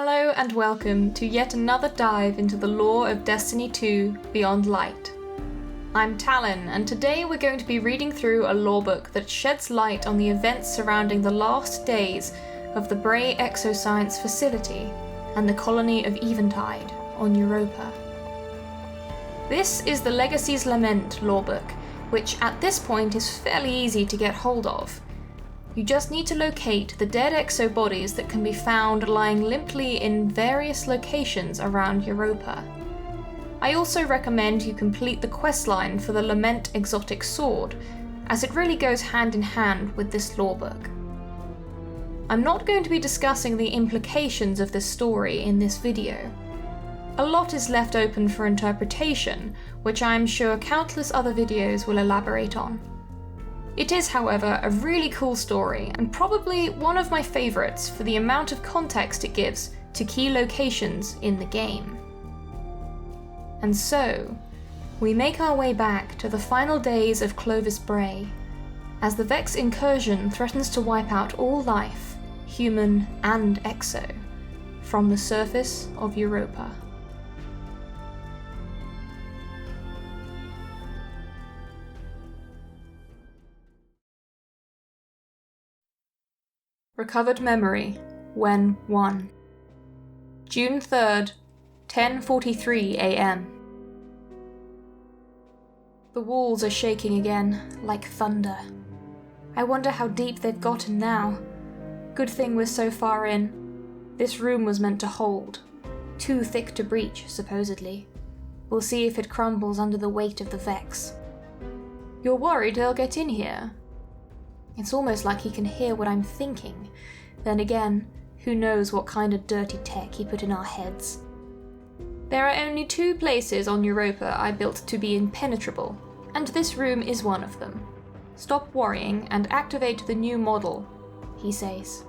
Hello and welcome to yet another dive into the lore of Destiny 2 Beyond Light. I'm Talon, and today we're going to be reading through a lorebook that sheds light on the events surrounding the last days of the Bray Exoscience facility and the colony of Eventide on Europa. This is the Legacy's Lament lorebook, which at this point is fairly easy to get hold of. You just need to locate the dead exo bodies that can be found lying limply in various locations around Europa. I also recommend you complete the questline for the Lament exotic sword, as it really goes hand in hand with this lorebook. I'm not going to be discussing the implications of this story in this video. A lot is left open for interpretation, which I am sure countless other videos will elaborate on. It is, however, a really cool story, and probably one of my favourites for the amount of context it gives to key locations in the game. And so, we make our way back to the final days of Clovis Bray, as the Vex incursion threatens to wipe out all life, human and exo, from the surface of Europa. Recovered memory, when 1. June 3rd, 10:43 a.m. The walls are shaking again, like thunder. I wonder how deep they've gotten now. Good thing we're so far in. This room was meant to hold. Too thick to breach, supposedly. We'll see if it crumbles under the weight of the Vex. You're worried they'll get in here? It's almost like he can hear what I'm thinking. Then again, who knows what kind of dirty tech he put in our heads. There are only 2 places on Europa I built to be impenetrable, and this room is one of them. Stop worrying and activate the new model, he says.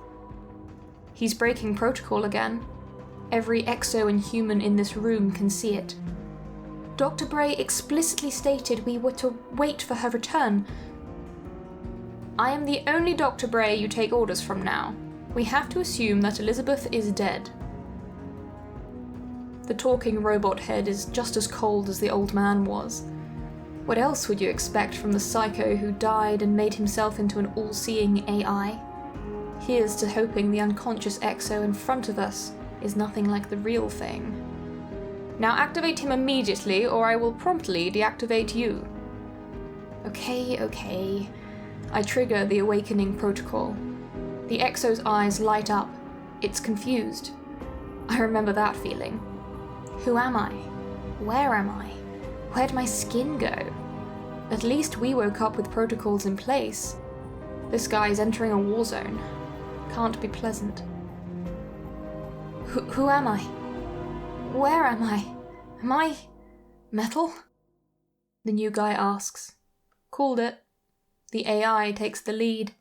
He's breaking protocol again. Every exo and human in this room can see it. Dr. Bray explicitly stated we were to wait for her return. I am the only Dr. Bray you take orders from now. We have to assume that Elizabeth is dead. The talking robot head is just as cold as the old man was. What else would you expect from the psycho who died and made himself into an all-seeing AI? Here's to hoping the unconscious exo in front of us is nothing like the real thing. Now activate him immediately, or I will promptly deactivate you. Okay. I trigger the awakening protocol. The exo's eyes light up. It's confused. I remember that feeling. Who am I? Where am I? Where'd my skin go? At least we woke up with protocols in place. This guy's entering a war zone. Can't be pleasant. Who am I? Where am I? Am I metal? The new guy asks. Called it. The AI takes the lead.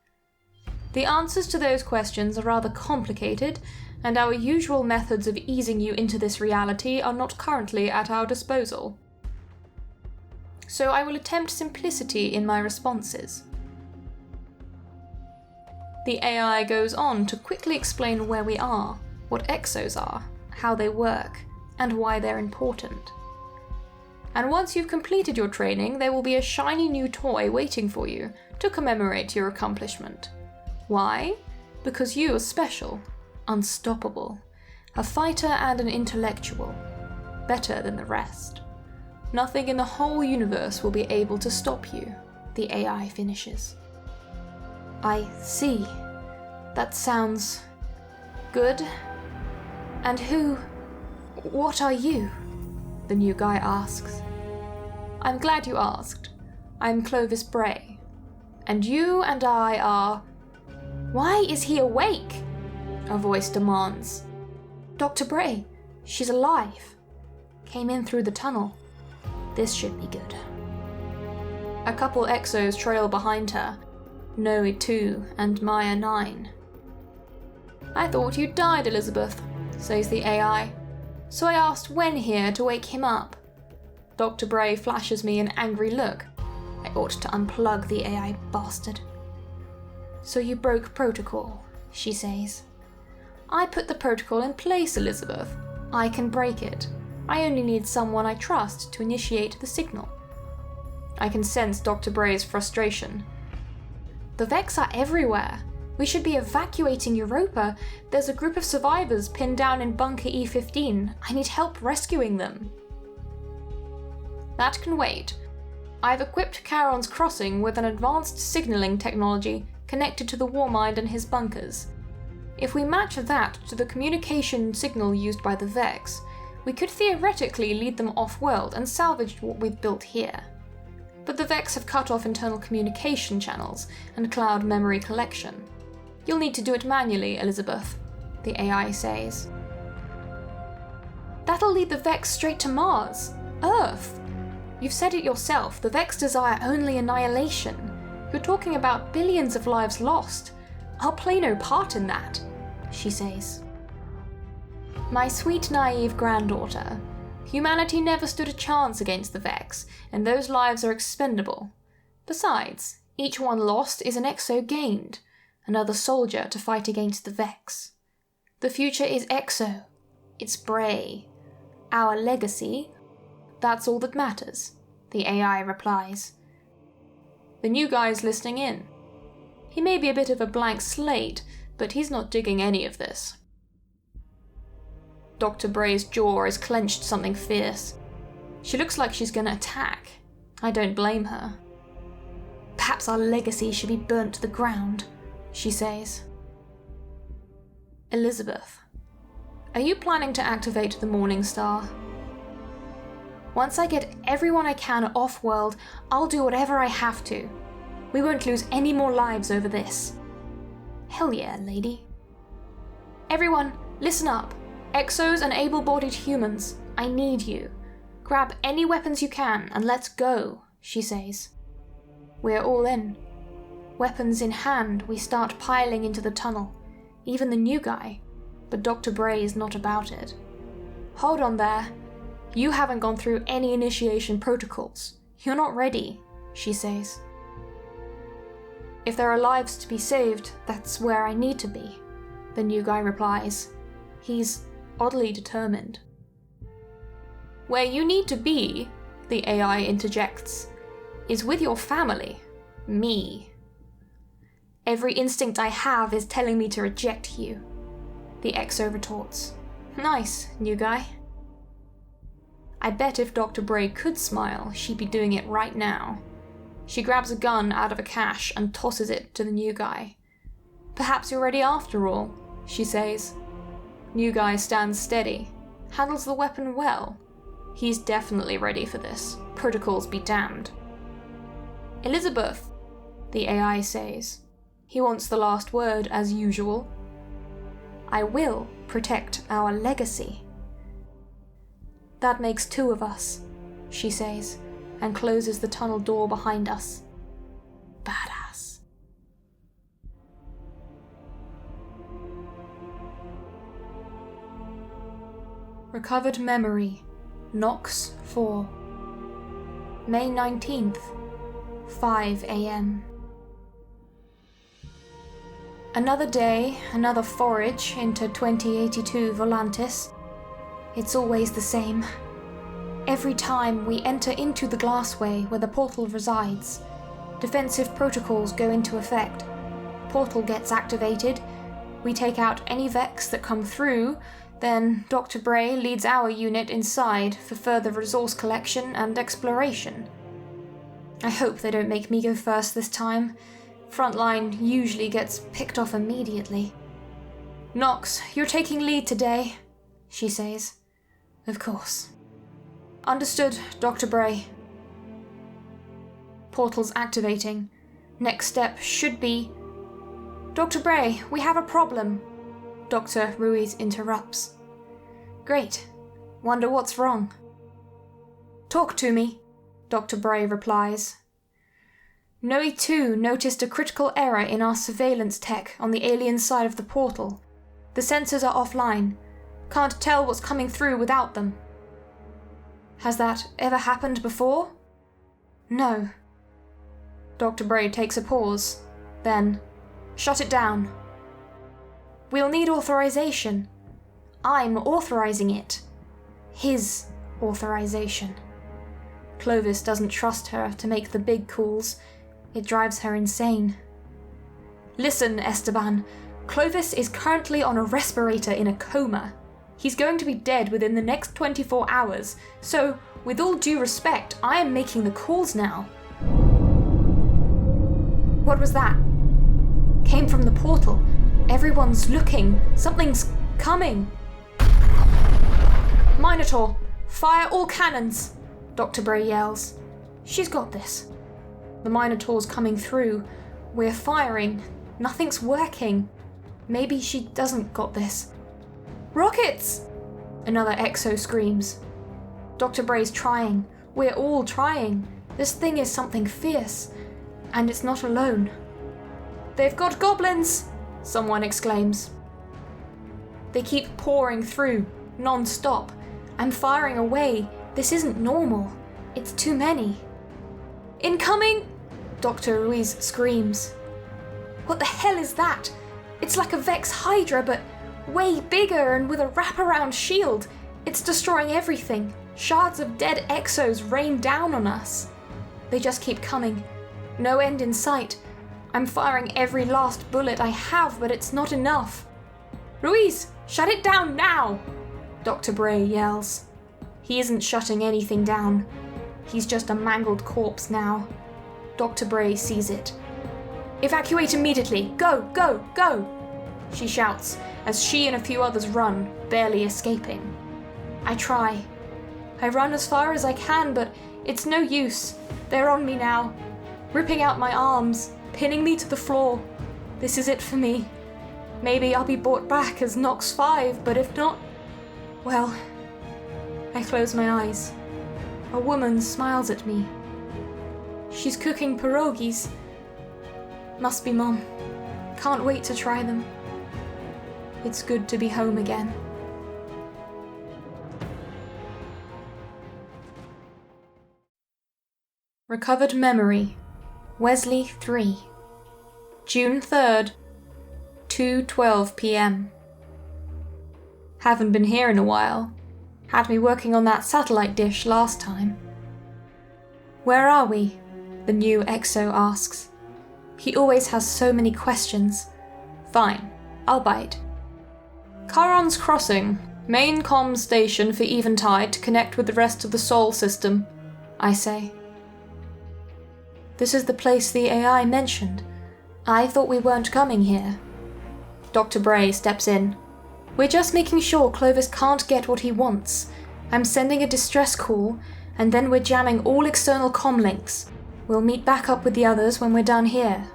The answers to those questions are rather complicated, and our usual methods of easing you into this reality are not currently at our disposal. So I will attempt simplicity in my responses. The AI goes on to quickly explain where we are, what exos are, how they work, and why they're important. And once you've completed your training, there will be a shiny new toy waiting for you to commemorate your accomplishment. Why? Because you are special, unstoppable, a fighter and an intellectual, better than the rest. Nothing in the whole universe will be able to stop you, the AI finishes. I see. That sounds good. And what are you? The new guy asks. I'm glad you asked. I'm Clovis Bray. And you and I are... Why is he awake? A voice demands. Dr. Bray, she's alive. Came in through the tunnel. This should be good. A couple exos trail behind her. Noe 2 and Maya 9. I thought you died, Elizabeth, says the AI. So I asked Wen here to wake him up. Dr. Bray flashes me an angry look. I ought to unplug the AI bastard. So you broke protocol, she says. I put the protocol in place, Elizabeth. I can break it. I only need someone I trust to initiate the signal. I can sense Dr. Bray's frustration. The Vex are everywhere. We should be evacuating Europa. There's a group of survivors pinned down in Bunker E15. I need help rescuing them. That can wait. I've equipped Charon's crossing with an advanced signaling technology connected to the Warmind and his bunkers. If we match that to the communication signal used by the Vex, we could theoretically lead them off-world and salvage what we've built here. But the Vex have cut off internal communication channels and cloud memory collection. You'll need to do it manually, Elizabeth, the AI says. That'll lead the Vex straight to Mars, Earth. You've said it yourself, the Vex desire only annihilation. You're talking about billions of lives lost. I'll play no part in that, she says. My sweet, naive granddaughter, humanity never stood a chance against the Vex, and those lives are expendable. Besides, each one lost is an exo gained, another soldier to fight against the Vex. The future is exo. It's Bray. Our legacy, that's all that matters, the AI replies. The new guy's listening in. He may be a bit of a blank slate, but he's not digging any of this. Dr. Bray's jaw is clenched something fierce. She looks like she's gonna attack. I don't blame her. Perhaps our legacy should be burnt to the ground, she says. Elizabeth, are you planning to activate the Morning Star? Once I get everyone I can off-world, I'll do whatever I have to. We won't lose any more lives over this. Hell yeah, lady. Everyone, listen up. Exos and able-bodied humans, I need you. Grab any weapons you can and let's go, she says. We're all in. Weapons in hand, we start piling into the tunnel. Even the new guy. But Dr. Bray is not about it. Hold on there. You haven't gone through any initiation protocols. You're not ready, she says. If there are lives to be saved, that's where I need to be, the new guy replies. He's oddly determined. Where you need to be, the AI interjects, is with your family, me. Every instinct I have is telling me to reject you, the exo retorts. Nice, new guy. I bet if Dr. Bray could smile, she'd be doing it right now. She grabs a gun out of a cache and tosses it to the new guy. Perhaps you're ready after all, she says. New guy stands steady, handles the weapon well. He's definitely ready for this. Protocols be damned. Elizabeth, the AI says. He wants the last word as usual. I will protect our legacy. That makes two of us, she says, and closes the tunnel door behind us. Badass. Recovered memory, Nox 4. May 19th, 5 a.m. Another day, another forage into 2082 Volantis. It's always the same. Every time we enter into the glassway where the portal resides, defensive protocols go into effect. Portal gets activated, we take out any Vex that come through, then Dr. Bray leads our unit inside for further resource collection and exploration. I hope they don't make me go first this time. Frontline usually gets picked off immediately. Nox, you're taking lead today, she says. Of course. Understood, Dr. Bray. Portal's activating. Next step should be... Dr. Bray, we have a problem. Dr. Ruiz interrupts. Great. Wonder what's wrong. Talk to me, Dr. Bray replies. Noe 2 noticed a critical error in our surveillance tech on the alien side of the portal. The sensors are offline. Can't tell what's coming through without them. Has that ever happened before? No. Dr. Bray takes a pause, then, shut it down. We'll need authorization. I'm authorizing it. His authorization. Clovis doesn't trust her to make the big calls. It drives her insane. Listen, Esteban. Clovis is currently on a respirator in a coma. He's going to be dead within the next 24 hours, so, with all due respect, I am making the calls now. What was that? Came from the portal. Everyone's looking. Something's coming. Minotaur, fire all cannons, Dr. Bray yells. She's got this. The Minotaur's coming through. We're firing. Nothing's working. Maybe she doesn't got this. Rockets! Another exo screams. Dr. Bray's trying. We're all trying. This thing is something fierce. And it's not alone. They've got goblins! Someone exclaims. They keep pouring through, non-stop. I'm firing away. This isn't normal. It's too many. Incoming! Dr. Ruiz screams. What the hell is that? It's like a Vex Hydra, but way bigger and with a wraparound shield. It's destroying everything. Shards of dead exos rain down on us. They just keep coming. No end in sight. I'm firing every last bullet I have, but it's not enough. Ruiz, shut it down now! Dr. Bray yells. He isn't shutting anything down. He's just a mangled corpse now. Dr. Bray sees it. Evacuate immediately! Go, go, go! She shouts as she and a few others run, barely escaping. I try. I run as far as I can, but it's no use. They're on me now, ripping out my arms, pinning me to the floor. This is it for me. Maybe I'll be brought back as Nox 5, but if not, well, I close my eyes. A woman smiles at me. She's cooking pierogies. Must be Mom. Can't wait to try them. It's good to be home again. Recovered Memory, Wesley 3, June 3rd, 2:12 p.m. Haven't been here in a while. Had me working on that satellite dish last time. Where are we? The new exo asks. He always has so many questions. Fine, I'll bite. Charon's Crossing, main comm station for Eventide to connect with the rest of the Sol system, I say. This is the place the AI mentioned. I thought we weren't coming here. Dr. Bray steps in. We're just making sure Clovis can't get what he wants. I'm sending a distress call, and then we're jamming all external comm links. We'll meet back up with the others when we're done here.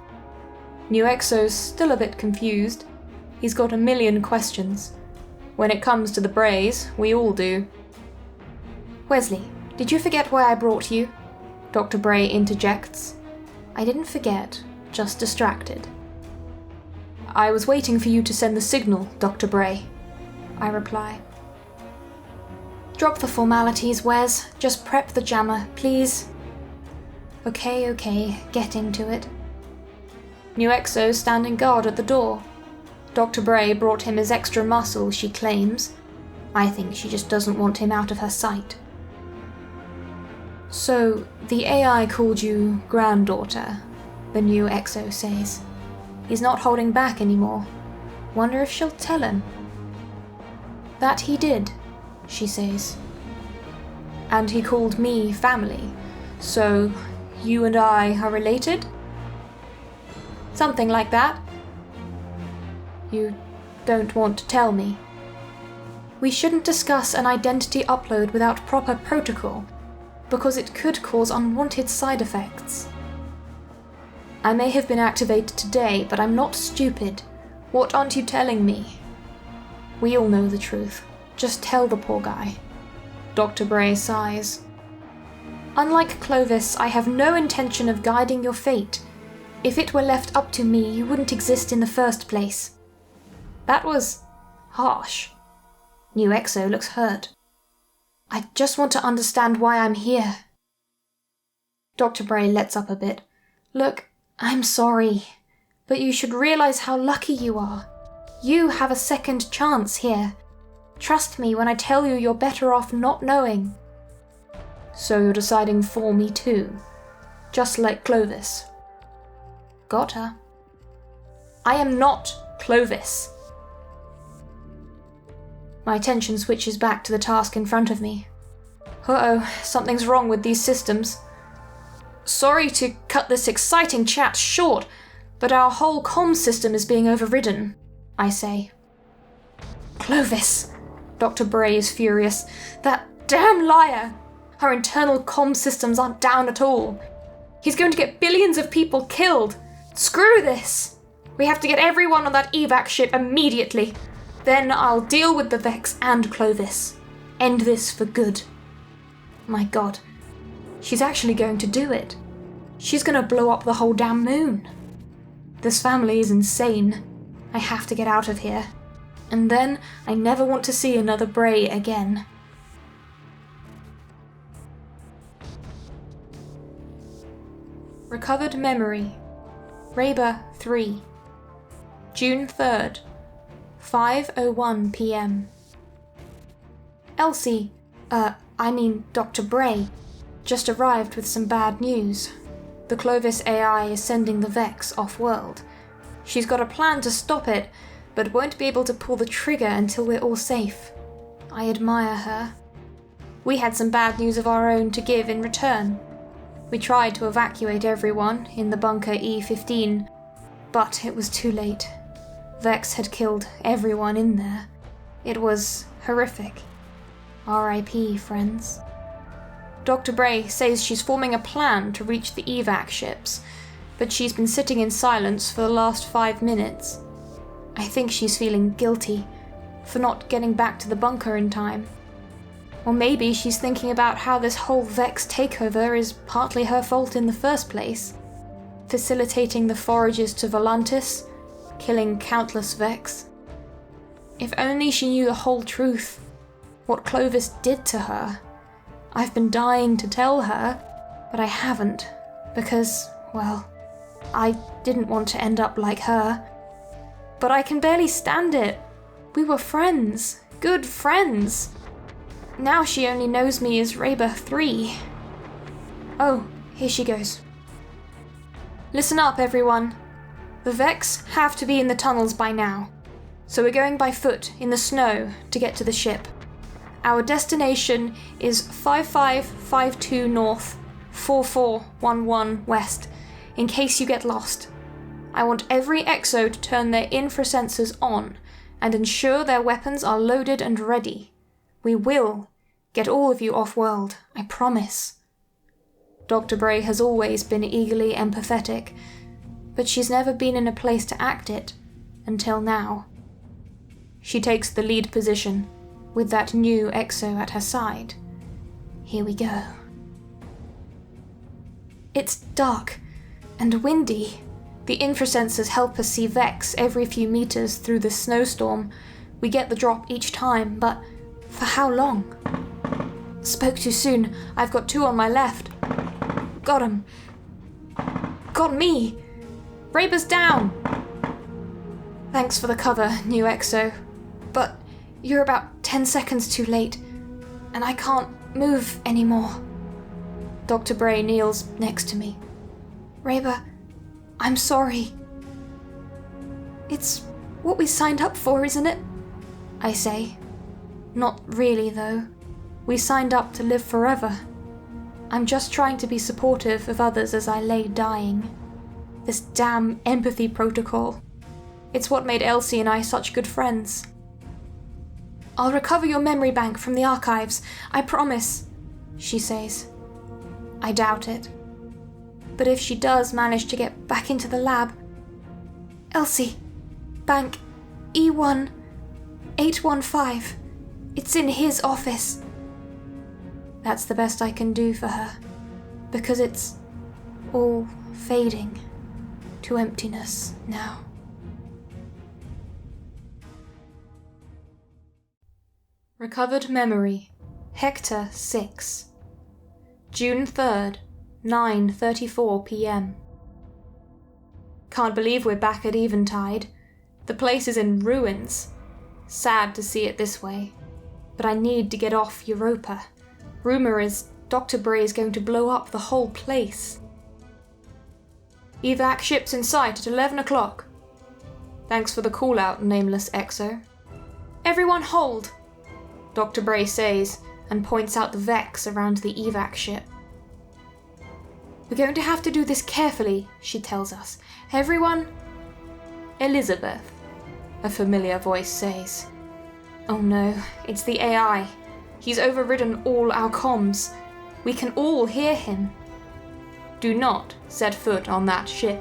New Exo's still a bit confused. He's got a million questions. When it comes to the Brays, we all do. Wesley, did you forget why I brought you? Dr. Bray interjects. I didn't forget, just distracted. I was waiting for you to send the signal, Dr. Bray, I reply. Drop the formalities, Wes. Just prep the jammer, please. Okay, get into it. New Exo standing guard at the door. Dr. Bray brought him his extra muscle, she claims. I think she just doesn't want him out of her sight. So, the AI called you granddaughter, the new exo says. He's not holding back anymore. Wonder if she'll tell him. That he did, she says. And he called me family, so you and I are related? Something like that. You don't want to tell me. We shouldn't discuss an identity upload without proper protocol, because it could cause unwanted side effects. I may have been activated today, but I'm not stupid. What aren't you telling me? We all know the truth. Just tell the poor guy. Dr. Bray sighs. Unlike Clovis, I have no intention of guiding your fate. If it were left up to me, you wouldn't exist in the first place. That was harsh. New Exo looks hurt. I just want to understand why I'm here. Dr. Bray lets up a bit. Look, I'm sorry, but you should realize how lucky you are. You have a second chance here. Trust me when I tell you you're better off not knowing. So you're deciding for me too, just like Clovis. Got her. I am not Clovis. My attention switches back to the task in front of me. Uh-oh, something's wrong with these systems. Sorry to cut this exciting chat short, but our whole comm system is being overridden, I say. Clovis! Dr. Bray is furious. That damn liar! Our internal comm systems aren't down at all. He's going to get billions of people killed. Screw this! We have to get everyone on that evac ship immediately. Then I'll deal with the Vex and Clovis. End this for good. My God, she's actually going to do it. She's going to blow up the whole damn moon. This family is insane. I have to get out of here. And then I never want to see another Bray again. Recovered memory. Europa 3. June 3rd. 5:01 p.m. Elsie, Dr. Bray, just arrived with some bad news. The Clovis AI is sending the Vex off-world. She's got a plan to stop it, but won't be able to pull the trigger until we're all safe. I admire her. We had some bad news of our own to give in return. We tried to evacuate everyone in the bunker E15, but it was too late. Vex had killed everyone in there. It was horrific. R.I.P., friends. Dr. Bray says she's forming a plan to reach the evac ships, but she's been sitting in silence for the last 5 minutes. I think she's feeling guilty for not getting back to the bunker in time. Or maybe she's thinking about how this whole Vex takeover is partly her fault in the first place. Facilitating the forages to Volantis, killing countless Vex. If only she knew the whole truth, what Clovis did to her. I've been dying to tell her, but I haven't, because, well, I didn't want to end up like her. But I can barely stand it. We were friends, good friends. Now she only knows me as Europa 3. Oh, here she goes. Listen up, everyone. The Vex have to be in the tunnels by now, so we're going by foot in the snow to get to the ship. Our destination is 5552 north, 4411 west, in case you get lost. I want every exo to turn their infrasensors on and ensure their weapons are loaded and ready. We will get all of you off-world, I promise. Dr. Bray has always been eagerly empathetic, but she's never been in a place to act it until now. She takes the lead position, with that new exo at her side. Here we go. It's dark and windy. The infrasensors help us see Vex every few meters through the snowstorm. We get the drop each time, but for how long? Spoke too soon. I've got 2 on my left. Got him. Got me. Raber's down. Thanks for the cover, new exo. But you're about 10 seconds too late, and I can't move anymore. Dr. Bray kneels next to me. Raber, I'm sorry. It's what we signed up for, isn't it? I say. Not really, though. We signed up to live forever. I'm just trying to be supportive of others as I lay dying. This damn empathy protocol. It's what made Elsie and I such good friends. I'll recover your memory bank from the archives, I promise, she says. I doubt it. But if she does manage to get back into the lab... Elsie, bank E1 815. It's in his office. That's the best I can do for her, because it's all fading to emptiness now. Recovered memory. Hector 6. June 3rd, 9:34 p.m. Can't believe we're back at Eventide. The place is in ruins. Sad to see it this way. But I need to get off Europa. Rumor is Dr. Bray is going to blow up the whole place. Evac ship's in sight at 11 o'clock. Thanks for the call-out, nameless exo. Everyone hold, Dr. Bray says, and points out the Vex around the evac ship. We're going to have to do this carefully, she tells us. Everyone... Elizabeth, a familiar voice says. Oh no, it's the AI. He's overridden all our comms. We can all hear him. Do not set foot on that ship.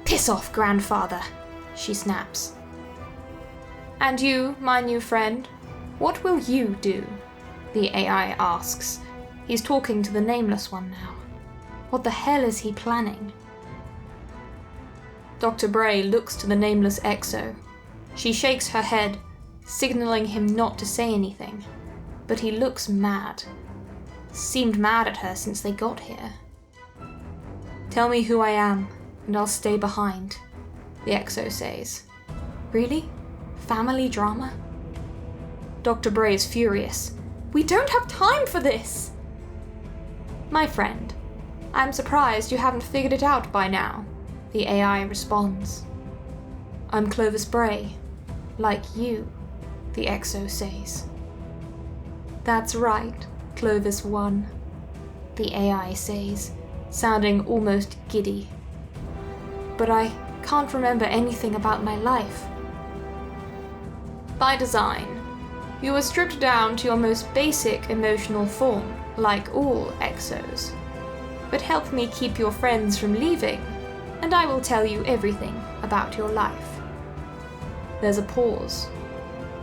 Piss off, grandfather, she snaps. And you, my new friend, what will you do? The AI asks. He's talking to the nameless one now. What the hell is he planning? Dr. Bray looks to the nameless exo. She shakes her head, signaling him not to say anything. But he looks mad. Seemed mad at her since they got here. Tell me who I am, and I'll stay behind, the exo says. Really? Family drama? Dr. Bray is furious. We don't have time for this! My friend, I'm surprised you haven't figured it out by now, the AI responds. I'm Clovis Bray, like you, the exo says. That's right, Clovis 1, the AI says, sounding almost giddy. But I can't remember anything about my life. By design, you were stripped down to your most basic emotional form, like all exos. But help me keep your friends from leaving, and I will tell you everything about your life. There's a pause.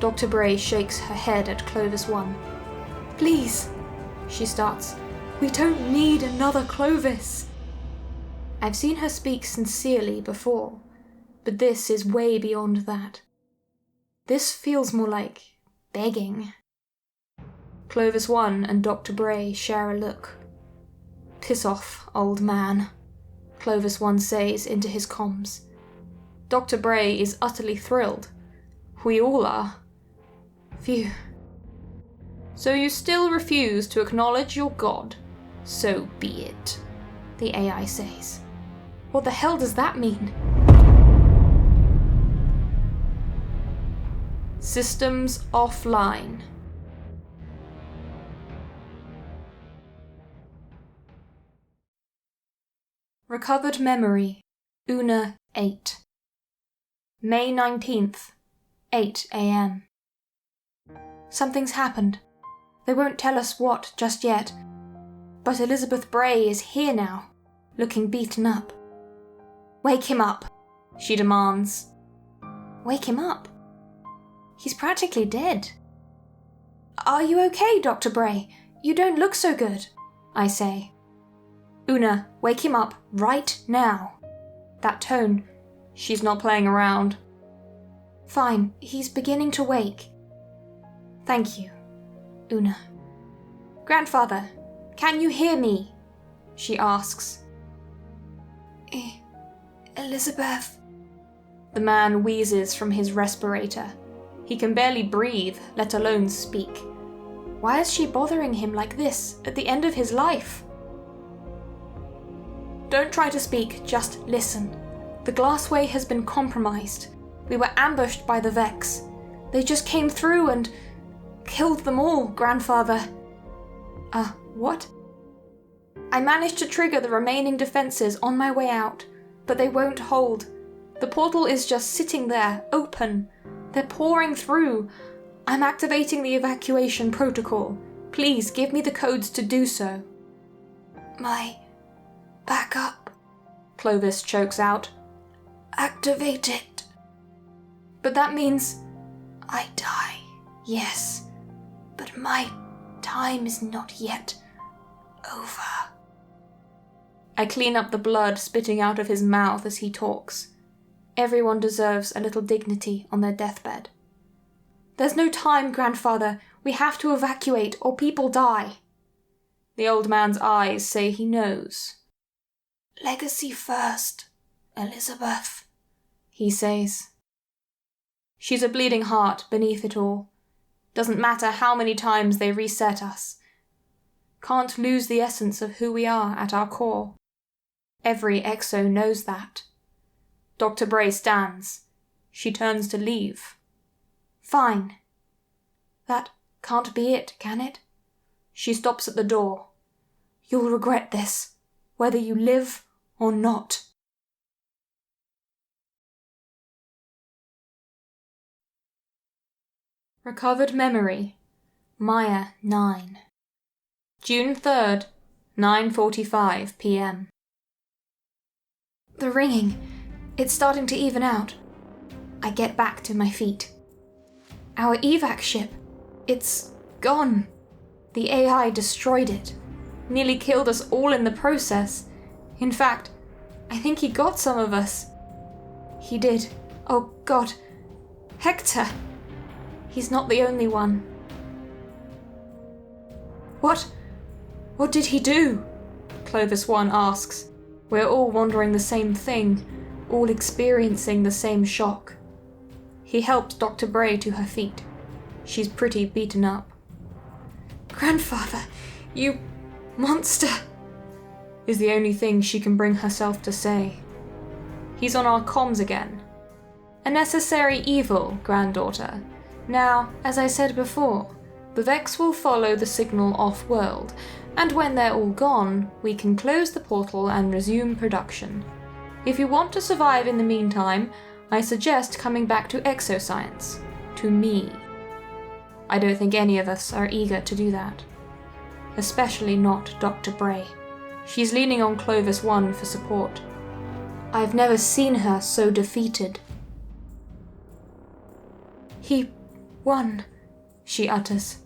Dr. Bray shakes her head at Clovis 1. Please, she starts. We don't need another Clovis. I've seen her speak sincerely before, but this is way beyond that. This feels more like begging. Clovis 1 and Dr. Bray share a look. Piss off, old man, Clovis 1 says into his comms. Dr. Bray is utterly thrilled. We all are. Phew. So you still refuse to acknowledge your god? So be it, the AI says. What the hell does that mean? Systems offline. Recovered memory, Una 8. May 19th, 8 a.m. Something's happened. They won't tell us what just yet. But Elizabeth Bray is here now, looking beaten up. Wake him up, she demands. Wake him up? He's practically dead. Are you okay, Dr. Bray? You don't look so good, I say. Una, wake him up right now. That tone, she's not playing around. Fine, he's beginning to wake. Thank you, Una. Grandfather, can you hear me? She asks. Elizabeth. The man wheezes from his respirator. He can barely breathe, let alone speak. Why is she bothering him like this at the end of his life? Don't try to speak, just listen. The glassway has been compromised. We were ambushed by the Vex. They just came through and killed them all, Grandfather. What? I managed to trigger the remaining defenses on my way out, but they won't hold. The portal is just sitting there, open. They're pouring through. I'm activating the evacuation protocol. Please give me the codes to do so. My backup, Clovis chokes out. Activate it. But that means I die, yes. But my time is not yet over. I clean up the blood spitting out of his mouth as he talks. Everyone deserves a little dignity on their deathbed. There's no time, Grandfather. We have to evacuate or people die. The old man's eyes say he knows. Legacy first, Elizabeth, he says. She's a bleeding heart beneath it all. Doesn't matter how many times they reset us. Can't lose the essence of who we are at our core. Every exo knows that. Dr. Bray stands. She turns to leave. Fine. That can't be it, can it? She stops at the door. You'll regret this, whether you live or not. Recovered memory. Maya 9. June 3rd, 9:45 p.m. The ringing. It's starting to even out. I get back to my feet. Our evac ship. It's gone. The AI destroyed it. Nearly killed us all in the process. In fact, I think he got some of us. He did. Oh God. Hector. He's not the only one. What did he do? Clovis 1 asks. We're all wondering the same thing, all experiencing the same shock. He helps Dr. Bray to her feet. She's pretty beaten up. Grandfather, you monster, is the only thing she can bring herself to say. He's on our comms again. A necessary evil, granddaughter. Now, as I said before, the Vex will follow the signal off-world, and when they're all gone, we can close the portal and resume production. If you want to survive in the meantime, I suggest coming back to exoscience. To me. I don't think any of us are eager to do that. Especially not Dr. Bray. She's leaning on Clovis 1 for support. I've never seen her so defeated. He won, she utters.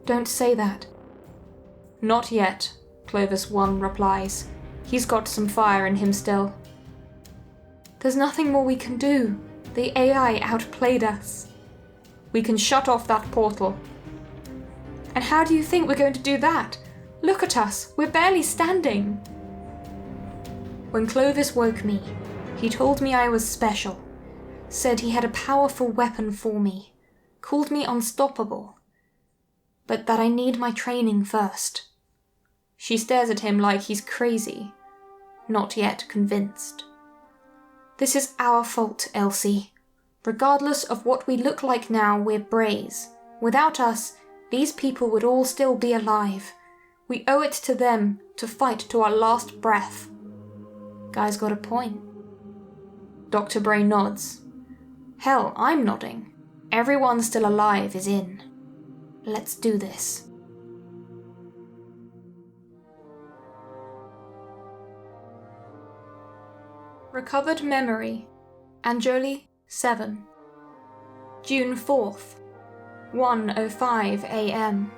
Don't say that. Not yet, Clovis 1 replies. He's got some fire in him still. There's nothing more we can do. The AI outplayed us. We can shut off that portal. And how do you think we're going to do that? Look at us, we're barely standing. When Clovis woke me, he told me I was special. Said he had a powerful weapon for me. Called me unstoppable. But that I need my training first. She stares at him like he's crazy. Not yet convinced. This is our fault, Elsie. Regardless of what we look like now, we're Brays. Without us, these people would all still be alive. We owe it to them to fight to our last breath. Guy's got a point. Dr. Bray nods. Hell, I'm nodding. Everyone still alive is in. Let's do this. Recovered memory. Anjoli 7. June 4th, 1:05 a.m.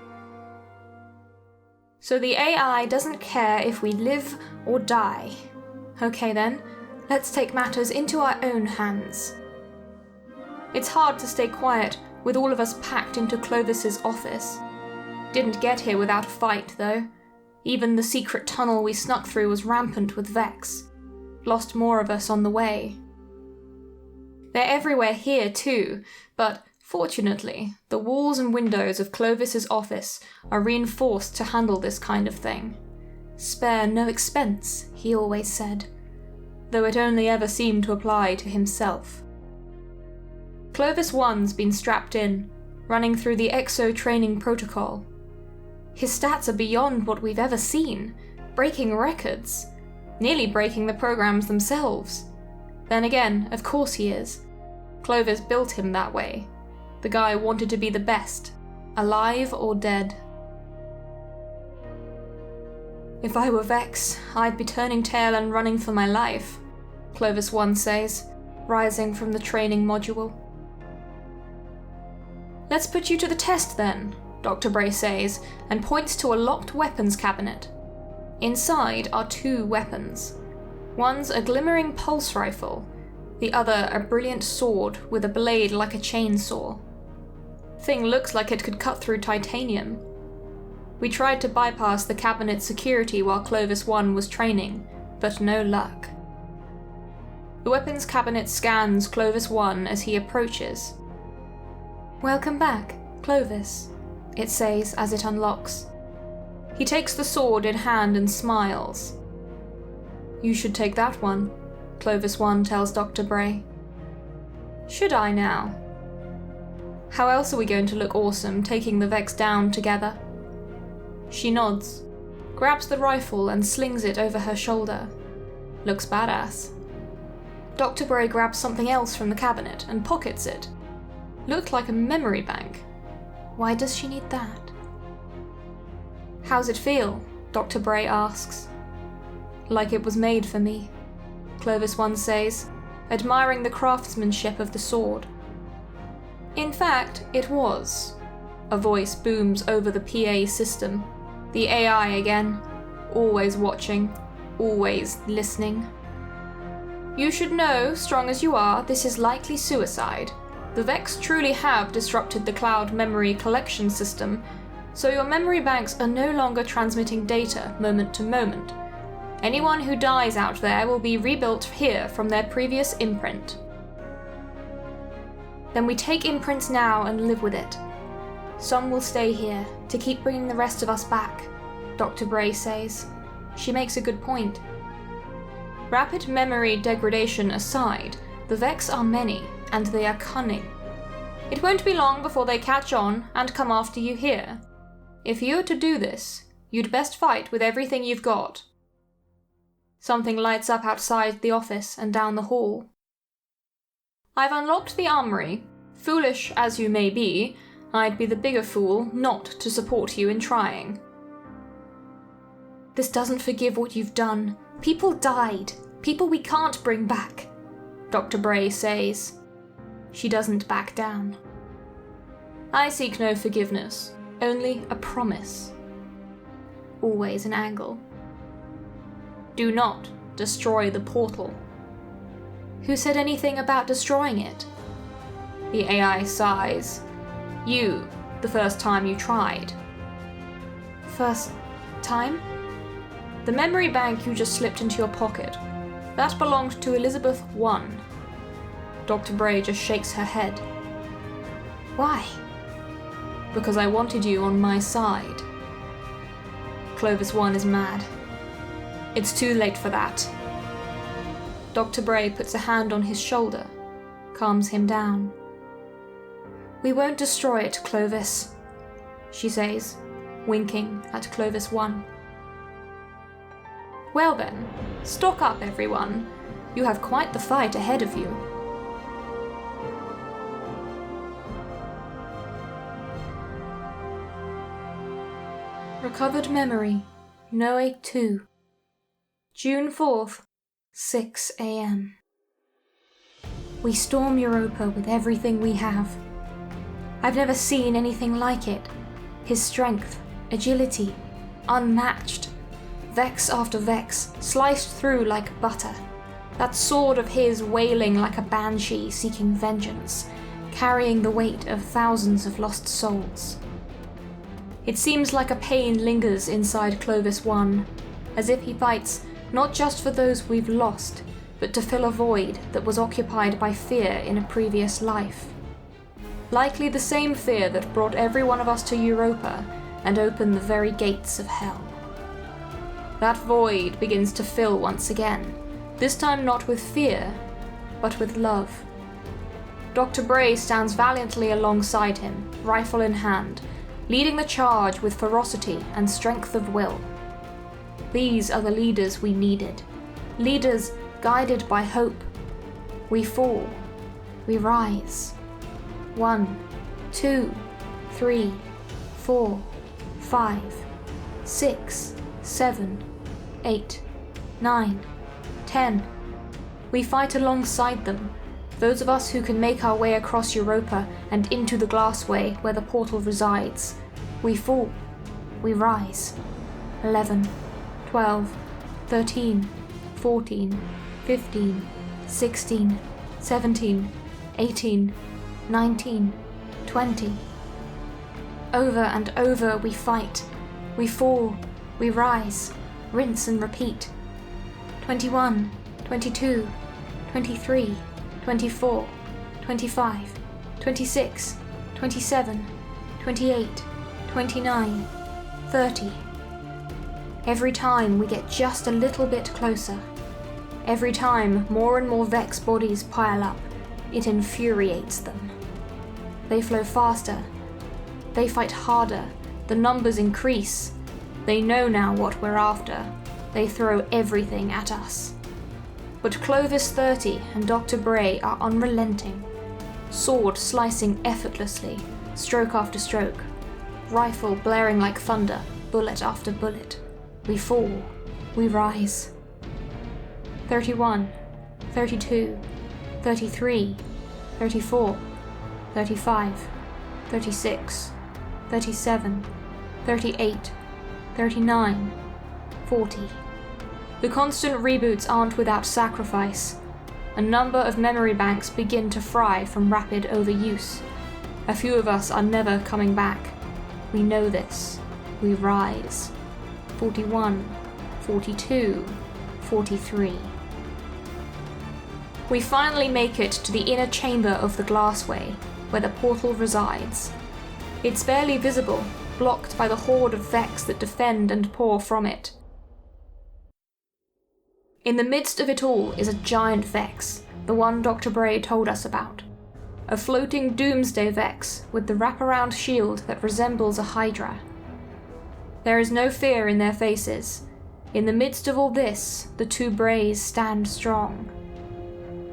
So the AI doesn't care if we live or die. Okay then, let's take matters into our own hands. It's hard to stay quiet with all of us packed into Clovis's office. Didn't get here without a fight, though. Even the secret tunnel we snuck through was rampant with Vex. Lost more of us on the way. They're everywhere here too, but fortunately, the walls and windows of Clovis's office are reinforced to handle this kind of thing. Spare no expense, he always said, though it only ever seemed to apply to himself. Clovis 1's been strapped in, running through the exo training protocol. His stats are beyond what we've ever seen, breaking records, nearly breaking the programs themselves. Then again, of course he is. Clovis built him that way. The guy wanted to be the best, alive or dead. If I were Vex, I'd be turning tail and running for my life, Clovis 1 says, rising from the training module. Let's put you to the test then, Dr. Bray says, and points to a locked weapons cabinet. Inside are 2 weapons. One's a glimmering pulse rifle, the other a brilliant sword with a blade like a chainsaw. Thing looks like it could cut through titanium. We tried to bypass the cabinet's security while Clovis 1 was training, but no luck. The weapons cabinet scans Clovis 1 as he approaches. "Welcome back, Clovis," it says as it unlocks. He takes the sword in hand and smiles. "You should take that one," Clovis 1 tells Dr. Bray. "Should I now? How else are we going to look awesome taking the Vex down together?" She nods, grabs the rifle and slings it over her shoulder. Looks badass. Dr. Bray grabs something else from the cabinet and pockets it. Looked like a memory bank. Why does she need that? "How's it feel?" Dr. Bray asks. "Like it was made for me," Clovis 1 says, admiring the craftsmanship of the sword. "In fact, it was." A voice booms over the PA system. The AI again, always watching, always listening. "You should know, strong as you are, this is likely suicide. The Vex truly have disrupted the cloud memory collection system, so your memory banks are no longer transmitting data moment to moment. Anyone who dies out there will be rebuilt here from their previous imprint." "Then we take imprints now and live with it. Some will stay here to keep bringing the rest of us back," Dr. Bray says. She makes a good point. Rapid memory degradation aside, the Vex are many, and they are cunning. It won't be long before they catch on and come after you here. If you're to do this, you'd best fight with everything you've got. Something lights up outside the office and down the hall. "I've unlocked the armory. Foolish as you may be, I'd be the bigger fool not to support you in trying." "This doesn't forgive what you've done. People died. People we can't bring back," Dr. Bray says. She doesn't back down. "I seek no forgiveness, only a promise." Always an angle. "Do not destroy the portal." "Who said anything about destroying it?" The AI sighs. "You, the first time you tried." "First time?" "The memory bank you just slipped into your pocket. That belonged to Elizabeth 1. Dr. Bray just shakes her head. "Why?" "Because I wanted you on my side." Clovis 1 is mad. "It's too late for that." Dr. Bray puts a hand on his shoulder, calms him down. "We won't destroy it, Clovis," she says, winking at Clovis 1. "Well then, stock up everyone. You have quite the fight ahead of you." Recovered memory, Noe 2. June 4th, 6 a.m. We storm Europa with everything we have. I've never seen anything like it. His strength, agility, unmatched. Vex after Vex, sliced through like butter. That sword of his wailing like a banshee seeking vengeance, carrying the weight of thousands of lost souls. It seems like a pain lingers inside Clovis 1, as if he fights not just for those we've lost, but to fill a void that was occupied by fear in a previous life. Likely the same fear that brought every one of us to Europa and opened the very gates of hell. That void begins to fill once again, this time not with fear, but with love. Dr. Bray stands valiantly alongside him, rifle in hand, leading the charge with ferocity and strength of will. These are the leaders we needed, leaders guided by hope. We fall, we rise. 1, 2, 3, 4, 5, 6, 7, 8, 9, 10. We fight alongside them, those of us who can make our way across Europa and into the glassway where the portal resides. We fall, we rise. 11, 12, 13, 14, 15, 16, 17, 18, 19, 20. Over and over we fight. We fall, we rise, rinse and repeat. 21, 22, 23, 24, 25, 26, 27, 28, 29, 30. Every time we get just a little bit closer. Every time more and more Vex bodies pile up, it infuriates them. They flow faster. They fight harder. The numbers increase. They know now what we're after. They throw everything at us. But Clovis 30 and Dr. Bray are unrelenting. Sword slicing effortlessly, stroke after stroke. Rifle blaring like thunder, bullet after bullet. We fall. We rise. 31, 32, 33, 34, 35, 36, 37, 38, 39, 40. The constant reboots aren't without sacrifice. A number of memory banks begin to fry from rapid overuse. A few of us are never coming back. We know this. We rise. 41, 42, 43. We finally make it to the inner chamber of the glassway, where the portal resides. It's barely visible, blocked by the horde of Vex that defend and pour from it. In the midst of it all is a giant Vex, the one Dr. Bray told us about. A floating doomsday Vex with the wraparound shield that resembles a Hydra. There is no fear in their faces. In the midst of all this, the two Brays stand strong.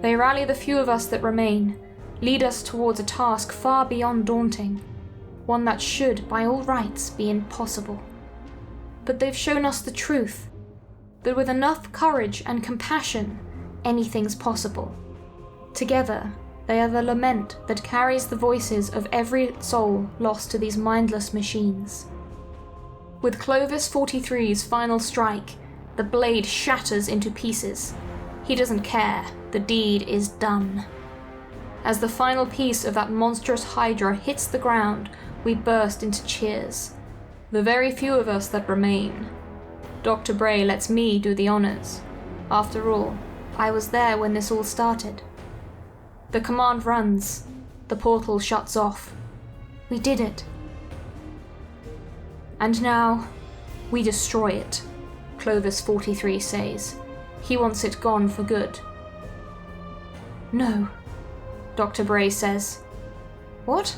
They rally the few of us that remain, lead us towards a task far beyond daunting, one that should, by all rights, be impossible. But they've shown us the truth, that with enough courage and compassion, anything's possible. Together, they are the lament that carries the voices of every soul lost to these mindless machines. With Clovis 43's final strike, the blade shatters into pieces. He doesn't care, the deed is done. As the final piece of that monstrous Hydra hits the ground, we burst into cheers. The very few of us that remain. Dr. Bray lets me do the honors. After all, I was there when this all started. The command runs. The portal shuts off. We did it. And now, we destroy it, Clovis 43 says. He wants it gone for good. No, Dr. Bray says. What?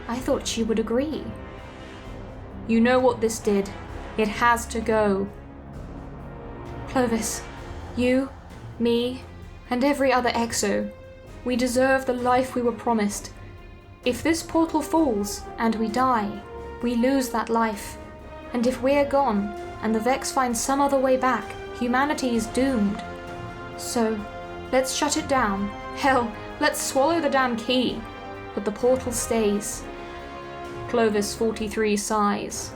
I thought she would agree. You know what this did. It has to go. Clovis, you, me, and every other exo, we deserve the life we were promised. If this portal falls and we die, we lose that life. And if we're gone, and the Vex finds some other way back, humanity is doomed. So, let's shut it down. Hell, let's swallow the damn key. But the portal stays. Clovis 43 sighs.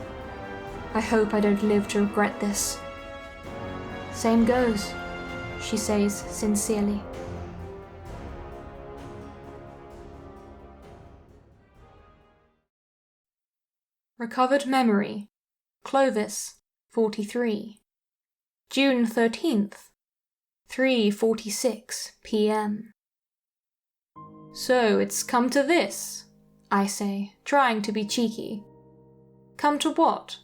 I hope I don't live to regret this. Same goes, she says sincerely. Recovered memory. Clovis 43. June 13th, 3:46 p.m. So it's come to this, I say, trying to be cheeky. Come to what?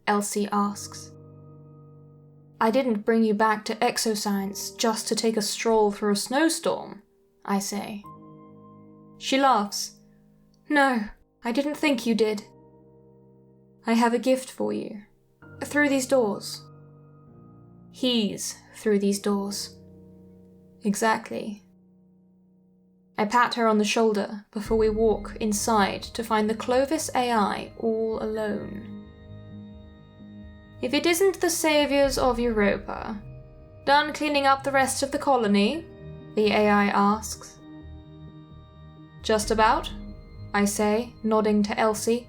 Elsie asks. I didn't bring you back to exoscience just to take a stroll through a snowstorm, I say. She laughs. No, I didn't think you did. I have a gift for you. Through these doors. He's through these doors. Exactly. I pat her on the shoulder before we walk inside to find the Clovis AI all alone. If it isn't the saviors of Europa, done cleaning up the rest of the colony? The AI asks. Just about, I say, nodding to Elsie.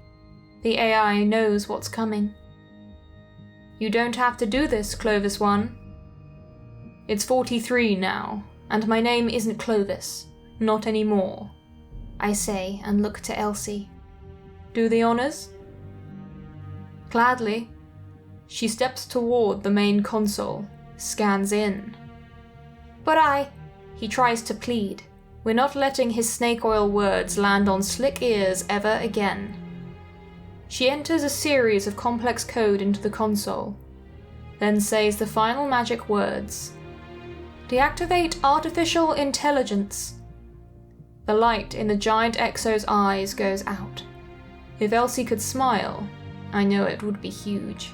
The AI knows what's coming. You don't have to do this, Clovis 1. It's 43 now, and my name isn't Clovis. Not anymore, I say and look to Elsie. Do the honors? Gladly. She steps toward the main console, scans in. But He tries to plead. We're not letting his snake oil words land on slick ears ever again. She enters a series of complex code into the console, then says the final magic words. Deactivate artificial intelligence. The light in the giant exo's eyes goes out. If Elsie could smile, I know it would be huge.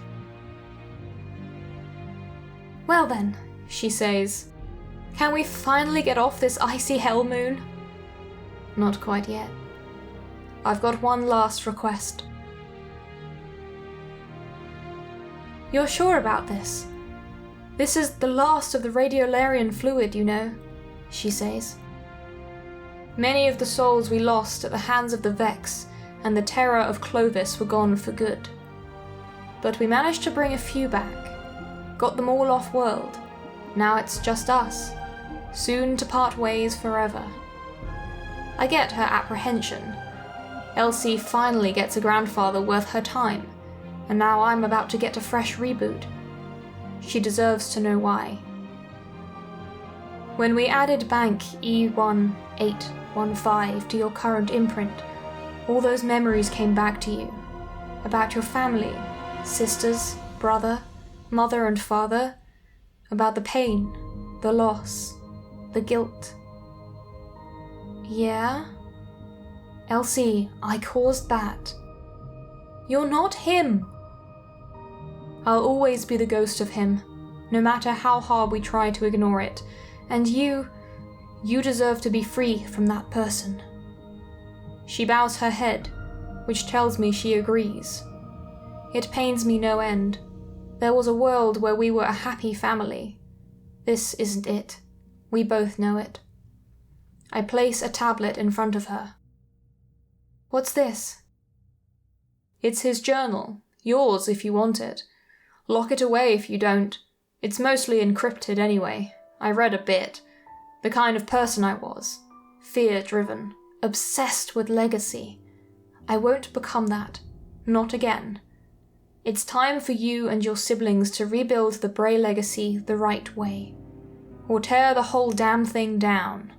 Well then, she says, can we finally get off this icy hell moon? Not quite yet. I've got one last request. You're sure about this? This is the last of the radiolarian fluid, you know, she says. Many of the souls we lost at the hands of the Vex and the terror of Clovis were gone for good. But we managed to bring a few back, got them all off-world. Now it's just us, soon to part ways forever. I get her apprehension. Elsie finally gets a grandfather worth her time, and now I'm about to get a fresh reboot. She deserves to know why. When we added bank E1815 to your current imprint, all those memories came back to you. About your family, sisters, brother, mother and father, about the pain, the loss, the guilt. Yeah? Elsie, I caused that. You're not him. I'll always be the ghost of him, no matter how hard we try to ignore it, and you deserve to be free from that person. She bows her head, which tells me she agrees. It pains me no end. There was a world where we were a happy family. This isn't it. We both know it. I place a tablet in front of her. What's this? It's his journal. Yours if you want it. Lock it away if you don't. It's mostly encrypted anyway. I read a bit. The kind of person I was. Fear-driven. Obsessed with legacy. I won't become that. Not again. It's time for you and your siblings to rebuild the Bray legacy the right way. Or tear the whole damn thing down.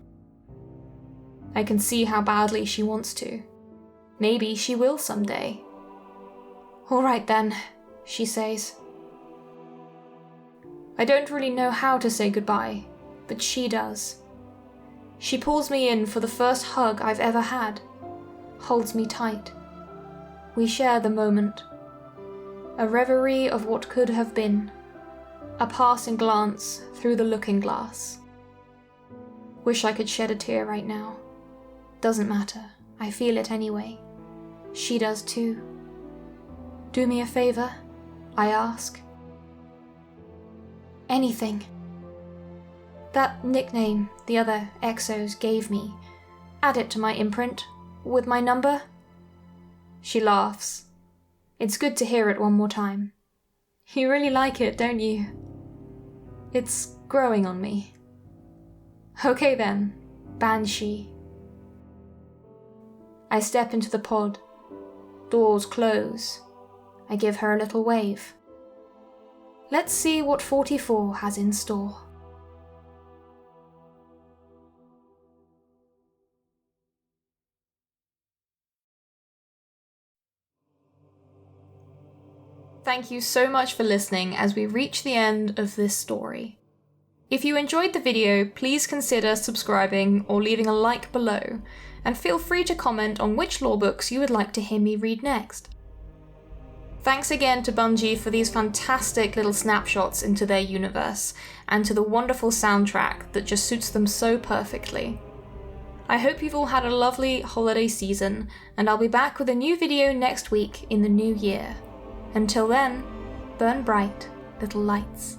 I can see how badly she wants to. Maybe she will someday. All right then, she says. I don't really know how to say goodbye, but she does. She pulls me in for the first hug I've ever had, holds me tight. We share the moment. A reverie of what could have been, a passing glance through the looking glass. Wish I could shed a tear right now. Doesn't matter, I feel it anyway. She does too. Do me a favor, I ask. Anything. That nickname the other exos gave me, add it to my imprint, with my number. She laughs. It's good to hear it one more time. You really like it, don't you? It's growing on me. Okay then, Banshee. I step into the pod. Doors close. I give her a little wave. Let's see what 44 has in store. Thank you so much for listening as we reach the end of this story. If you enjoyed the video, please consider subscribing or leaving a like below, and feel free to comment on which lore books you would like to hear me read next. Thanks again to Bungie for these fantastic little snapshots into their universe, and to the wonderful soundtrack that just suits them so perfectly. I hope you've all had a lovely holiday season, and I'll be back with a new video next week in the new year. Until then, burn bright, little lights.